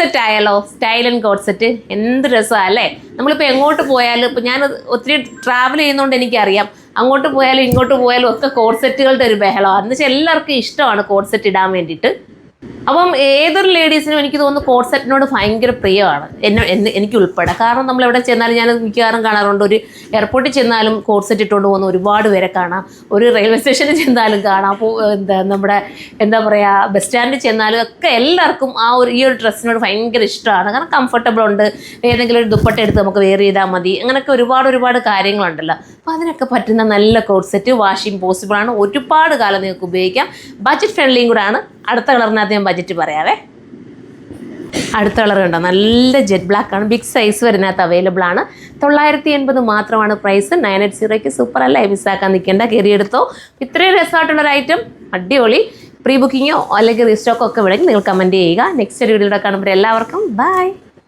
Set ആയാലോ? Style and code set എന്ത് രസമാണ് അല്ലേ? നമ്മളിപ്പോൾ എങ്ങോട്ട് പോയാലും, ഇപ്പോൾ ഞാൻ ഒത്തിരി ട്രാവൽ ചെയ്യുന്നതുകൊണ്ട് എനിക്കറിയാം, അങ്ങോട്ട് പോയാലും ഇങ്ങോട്ട് പോയാലും ഒക്കെ കോഡ് സെറ്റുകളുടെ ഒരു ബഹളമാണ്. എന്ന് വെച്ചാൽ എല്ലാവർക്കും ഇഷ്ടമാണ് കോഡ് സെറ്റ് ഇടാൻ വേണ്ടിയിട്ട്. അപ്പം ഏതൊരു ലേഡീസിനും എനിക്ക് തോന്നുന്നു കോഡ് സെറ്റിനോട് ഭയങ്കര പ്രിയമാണ്, എനിക്ക് ഉൾപ്പെടെ. കാരണം നമ്മൾ എവിടെ ചെന്നാലും ഞാൻ മിക്കവാറും കാണാറുണ്ട്, ഒരു എയർപോർട്ടിൽ ചെന്നാലും കോഡ് സെറ്റ് ഇട്ടുകൊണ്ട് പോകുന്ന ഒരുപാട് പേരെ കാണാം, ഒരു റെയിൽവേ സ്റ്റേഷനിൽ ചെന്നാലും കാണാം, അപ്പോൾ നമ്മുടെ എന്താ പറയുക, ബസ് സ്റ്റാൻഡിൽ ചെന്നാലും ഒക്കെ എല്ലാവർക്കും ഈ ഒരു ഡ്രസ്സിനോട് ഭയങ്കര ഇഷ്ടമാണ്. കാരണം കംഫർട്ടബിൾ ഉണ്ട്, ഏതെങ്കിലും ഒരു ദുപ്പട്ട എടുത്ത് നമുക്ക് വെയർ ചെയ്താൽ മതി, അങ്ങനെയൊക്കെ ഒരുപാട് കാര്യങ്ങളുണ്ടല്ലോ. അപ്പോൾ അതിനൊക്കെ പറ്റുന്ന നല്ല കോഡ് സെറ്റ് വാഷിംഗ് പോസിബിൾ ആണ്, ഒരുപാട് കാലം നിങ്ങൾക്ക് ഉപയോഗിക്കാം, ബഡ്ജറ്റ് ഫ്രണ്ട്ലിയും കൂടെ ആണ്. അടുത്ത കളറിനകത്ത് ഞാൻ ബഡ്ജറ്റ് പറയാവേ. അടുത്ത കളർ കണ്ടോ, നല്ല ജെറ്റ് ബ്ലാക്ക് ആണ്, ബിഗ് സൈസ് വരുന്നതിനകത്ത് അവൈലബിൾ ആണ്. 980 മാത്രമാണ് പ്രൈസ്. 980 സൂപ്പർ അല്ലേ, മിസ്സാക്കാൻ നിൽക്കേണ്ട, കയറിയെടുത്തോ. ഇത്രയും രസമായിട്ടുള്ളൊരു ഐറ്റം, അടിപൊളി. പ്രീ ബുക്കിങ്ങോ അല്ലെങ്കിൽ റീസ്റ്റോക്കോ ഒക്കെ വേണമെങ്കിൽ നിങ്ങൾ കമൻറ്റ് ചെയ്യുക. നെക്സ്റ്റ് ഒരു വീഡിയോയുടെ കാണുമ്പോൾ എല്ലാവർക്കും ബൈ.